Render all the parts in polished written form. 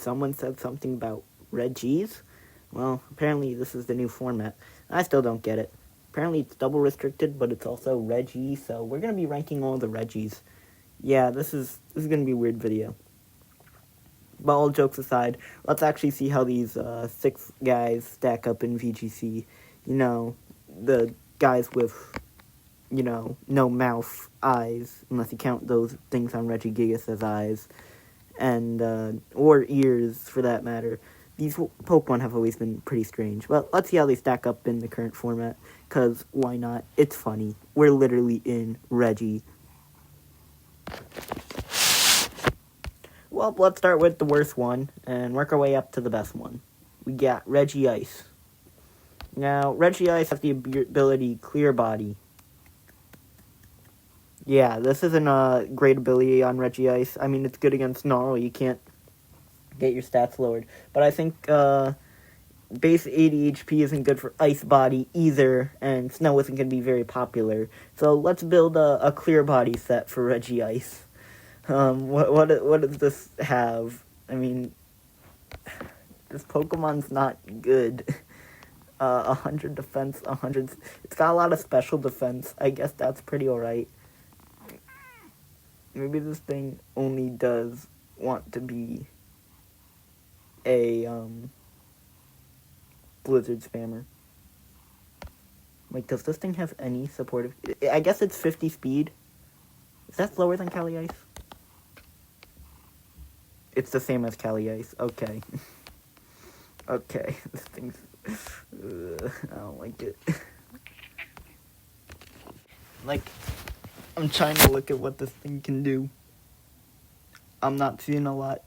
someone said something about RegIs. Well, apparently this is the new format. I still don't get it. Apparently it's double restricted, but it's also RegI, so we're gonna be ranking all the RegIs. Yeah, this is gonna be a weird video. But all jokes aside, let's actually see how these 6 guys stack up in VGC. You know, the guys with, no mouth, eyes, unless you count those things on RegiGigas as eyes, and, or ears, for that matter. These Pokemon have always been pretty strange. Well, let's see how they stack up in the current format, because why not? It's funny. We're literally in RegI. Well, let's start with the worst one, and work our way up to the best one. We got Regice. Now, Regice has the ability Clear Body. Yeah, this isn't a great ability on Regice. I mean, it's good against Snarl. You can't get your stats lowered. But I think base 80 HP isn't good for Ice Body either, and Snow isn't going to be very popular. So let's build a Clear Body set for Regice. What does this have? I mean, this Pokemon's not good. 100 defense, 100... It's got a lot of special defense. I guess that's pretty alright. Maybe this thing only does want to be a, Blizzard spammer. Like, does this thing have any supportive... I guess it's 50 speed. Is that slower than Cali Ice? It's the same as Cali Ice. Okay. Okay. This thing's... I don't like it. Like, I'm trying to look at what this thing can do. I'm not seeing a lot.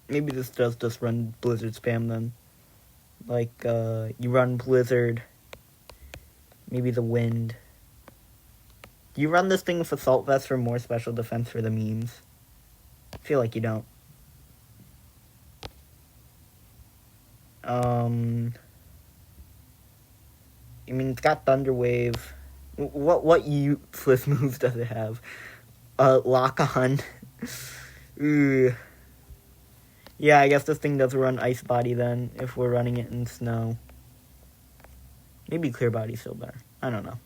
Maybe this does just run Blizzard spam then. Like, you run Blizzard. Maybe the Wind. Do you run this thing with Assault Vest for more special defense for the memes? I feel like you don't. I mean, it's got Thunder Wave. What useless moves does it have? Lock On. Ooh. Yeah, I guess this thing does run Ice Body then, if we're running it in Snow. Maybe Clear Body's still better. I don't know.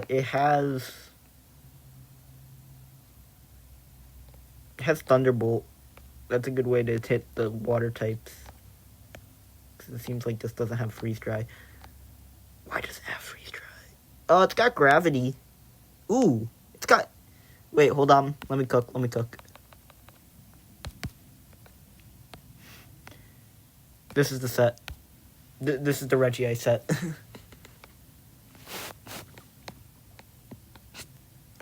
It has Thunderbolt. That's a good way to hit the water types. Because it seems like this doesn't have Freeze Dry. Why does it have Freeze Dry? Oh, it's got Gravity. Ooh, it's got... Wait, hold on. Let me cook. This is the set. This is the RegI set.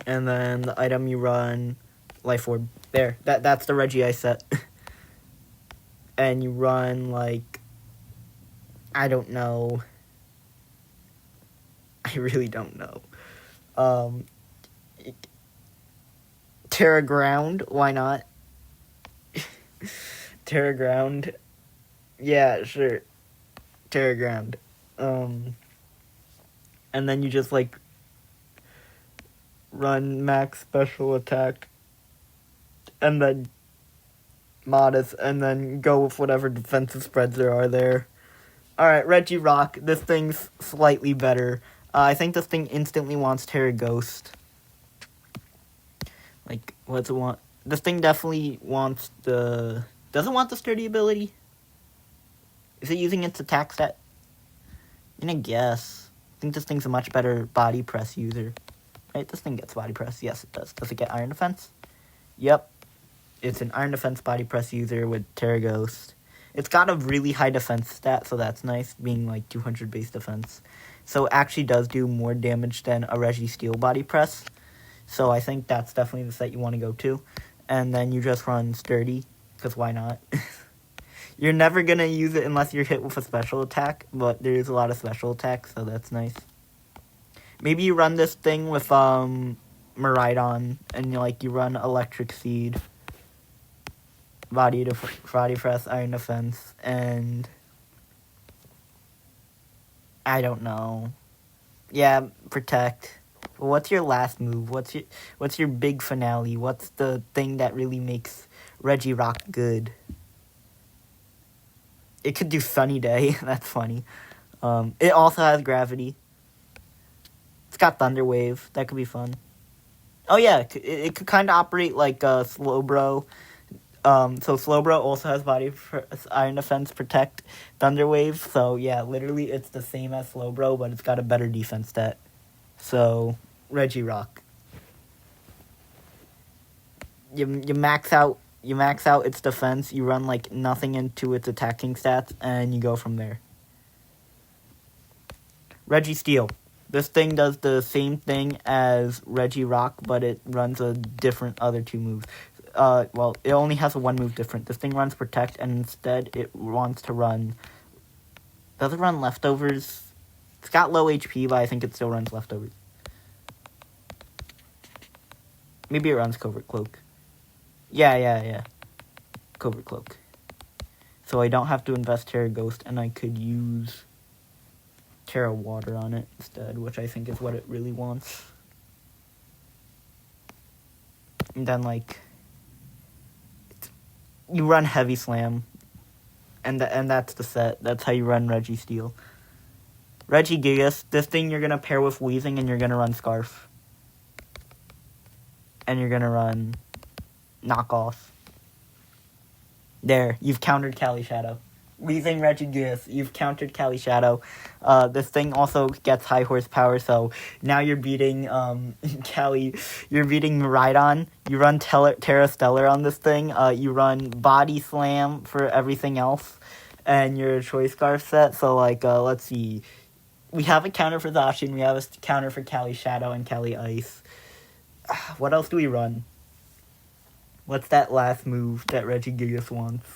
And then the item you run, Life Orb. There, that's the RegI set. And you run, like, I don't know. I really don't know. Terra Ground, why not? Terra Ground. Yeah, sure. Terra Ground. And then you just, like, run max special attack, and then modest, and then go with whatever defensive spreads there are there. Alright, Regirock. This thing's slightly better. I think this thing instantly wants Terra Ghost. Like, what's it want? This thing definitely wants the... Does it want the sturdy ability? Is it using its attack stat? I mean, I guess. I think this thing's a much better body press user. Right, this thing gets body press. Yes, it does. Does it get Iron Defense? Yep. It's an Iron Defense body press user with Terra Ghost. It's got a really high defense stat, so that's nice, being like 200 base defense. So it actually does do more damage than a Registeel body press. So I think that's definitely the set you want to go to. And then you just run Sturdy, because why not? You're never going to use it unless you're hit with a special attack, but there's a lot of special attacks, so that's nice. Maybe you run this thing with Miraidon, and you run Electric Seed, Body Press, Iron Defense, and I don't know. Yeah, Protect. But what's your last move? What's your big finale? What's the thing that really makes RegIRock good? It could do Sunny Day. That's funny. It also has gravity. It's got Thunder Wave. That could be fun. Oh yeah, it could kind of operate like Slowbro. So Slowbro also has body Iron Defense, Protect, Thunder Wave. So yeah, literally it's the same as Slowbro, but it's got a better defense stat. So RegIRock. You max out its defense. You run like nothing into its attacking stats, and you go from there. RegISteel. This thing does the same thing as RegIRock, but it runs a different other two moves. Well, it only has a one move different. This thing runs Protect, and instead it wants to run... Does it run Leftovers? It's got low HP, but I think it still runs Leftovers. Maybe it runs Covert Cloak. Yeah. Covert Cloak. So I don't have to invest Terra Ghost, and I could use Terra Water on it instead, which I think is what it really wants. And then, like, you run Heavy Slam, and that's the set. That's how you run RegISteel. RegIGigas, this thing you're going to pair with Weezing, and you're going to run Scarf. And you're going to run Knockoff. There, you've countered Cali Shadow. Weezing RegIGigas, you've countered Cali Shadow. This thing also gets high horsepower, so now you're beating Cali. You're beating Miraidon. You run Terra Stellar on this thing. You run Body Slam for everything else, and your Choice Scarf set. So, like, let's see. We have a counter for Zacian, we have a counter for Cali Shadow and Cali Ice. What else do we run? What's that last move that RegIGigas wants?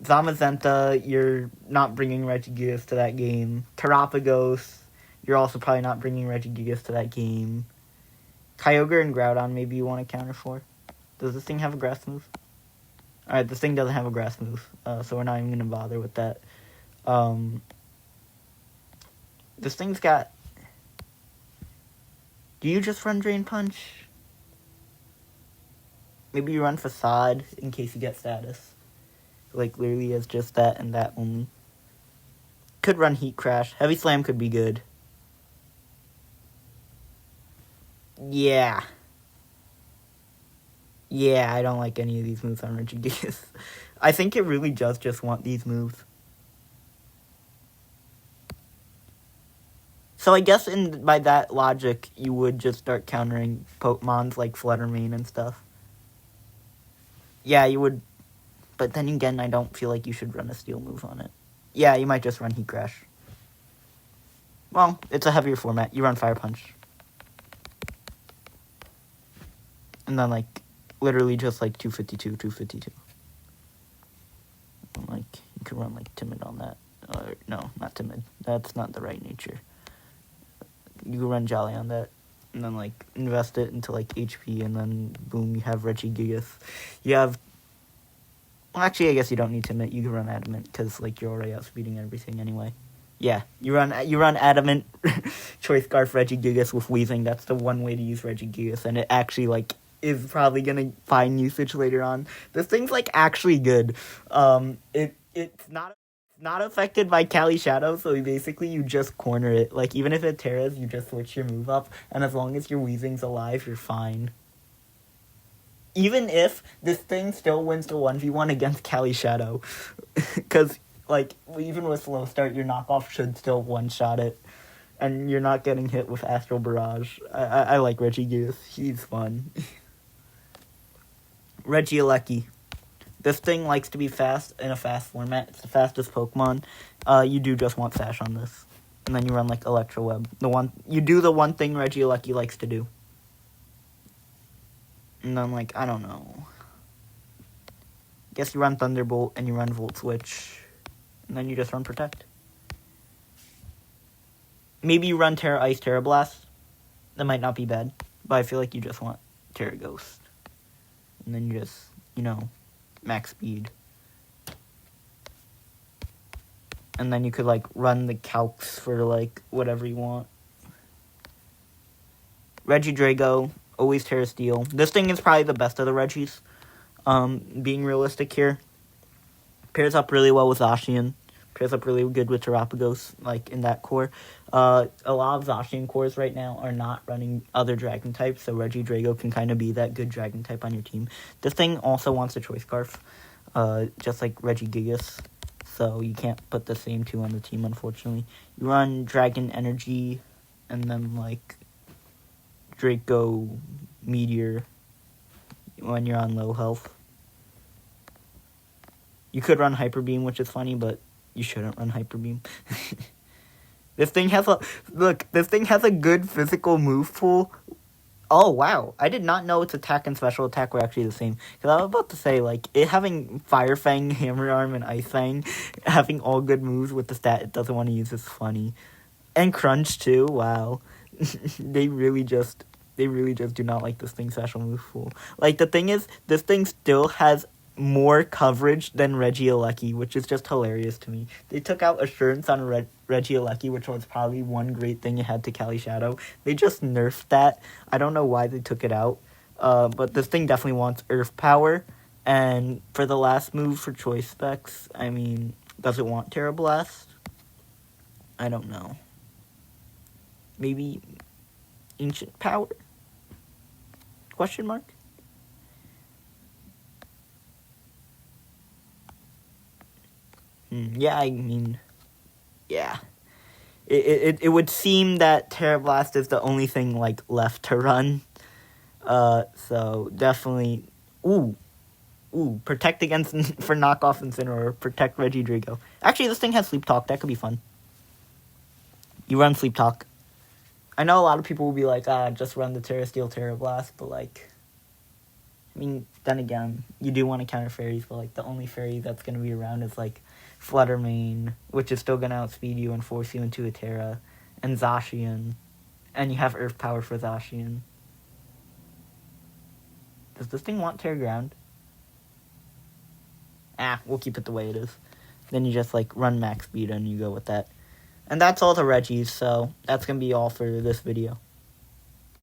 Zamazenta, you're not bringing RegIGigas to that game. Terapagos, you're also probably not bringing RegIGigas to that game. Kyogre and Groudon, maybe you want to counter for. Does this thing have a grass move? Alright, this thing doesn't have a grass move, so we're not even going to bother with that. This thing's got... Do you just run Drain Punch? Maybe you run Facade in case you get status. Like, literally it's just that and that only. Could run Heat Crash. Heavy Slam could be good. Yeah, I don't like any of these moves on RegIGigas. I think it really does just want these moves. So I guess by that logic, you would just start countering Pokemons like Fluttermane and stuff. Yeah, you would. But then again, I don't feel like you should run a Steel move on it. Yeah, you might just run Heat Crash. Well, it's a heavier format. You run Fire Punch. And then, like, literally just, like, 252. And, like, you could run, like, Timid on that. No, not Timid. That's not the right nature. You could run Jolly on that. And then, like, invest it into, like, HP, and then, boom, you have RegIGigas. You have... Well, actually, I guess you don't need Timid. You can run Adamant, because, like, you're already outspeeding everything anyway. Yeah, you run Adamant, Choice Scarf, RegIGigas with Weezing. That's the one way to use RegIGigas, and it actually, like, is probably gonna find usage later on. This thing's, like, actually good. It's not affected by Cali Shadow, so basically you just corner it. Like, even if it Terras, you just switch your move up, and as long as your Weezing's alive, you're fine. Even if this thing still wins the 1v1 against Cali Shadow. Because, like, even with slow start, your knockoff should still one-shot it. And you're not getting hit with Astral Barrage. I like RegIGigas. He's fun. Regieleki. This thing likes to be fast in a fast format. It's the fastest Pokemon. You do just want Sash on this. And then you run, like, Electro Web. You do the one thing Regieleki likes to do. And then, like, I don't know. Guess you run Thunderbolt and you run Volt Switch. And then you just run Protect. Maybe you run Terra Ice, Terra Blast. That might not be bad. But I feel like you just want Terra Ghost. And then you just, max speed. And then you could, like, run the calcs for, like, whatever you want. Regi Drago, always Terra Steel. This thing is probably the best of the Regis. Being realistic here. Pairs up really well with Zacian. Pairs up really good with Terapagos, like, in that core. A lot of Zacian cores right now are not running other dragon types, so Regi Drago can kind of be that good dragon type on your team. This thing also wants a Choice Scarf, just like Regi Gigas, so you can't put the same two on the team, unfortunately. You run Dragon Energy, and then, like, Draco Meteor when you're on low health. You could run Hyper Beam, which is funny, but you shouldn't run Hyper Beam. This thing has a good physical move pool. Oh, wow. I did not know its attack and special attack were actually the same. Because I was about to say, like, it having Fire Fang, Hammer Arm, and Ice Fang, having all good moves with the stat it doesn't want to use is funny. And Crunch, too. Wow. They really just do not like this thing's special move pool. Like, the thing is, this thing still has more coverage than Regieleki, which is just hilarious to me. They took out Assurance on Regieleki, which was probably one great thing it had to Cali Shadow. They just nerfed that. I don't know why they took it out. But this thing definitely wants Earth Power. And for the last move for choice specs, I mean, does it want Terra Blast? I don't know. Maybe Ancient Power? Question mark? Yeah, I mean, yeah. It would seem that Terra Blast is the only thing, like, left to run. So, definitely... Ooh, protect against... for knockoff Incineroar, protect Regi Drago. Actually, this thing has Sleep Talk. That could be fun. You run Sleep Talk. I know a lot of people will be like, just run the Terra Steel Terra Blast, but, like... I mean, then again, you do want to counter fairies, but, like, the only fairy that's going to be around is, like, Fluttermane, which is still going to outspeed you and force you into a Terra, and Zacian, and you have Earth Power for Zacian. Does this thing want Terra Ground? We'll keep it the way it is. Then you just, like, run max speed and you go with that. And that's all the Regis, so that's going to be all for this video.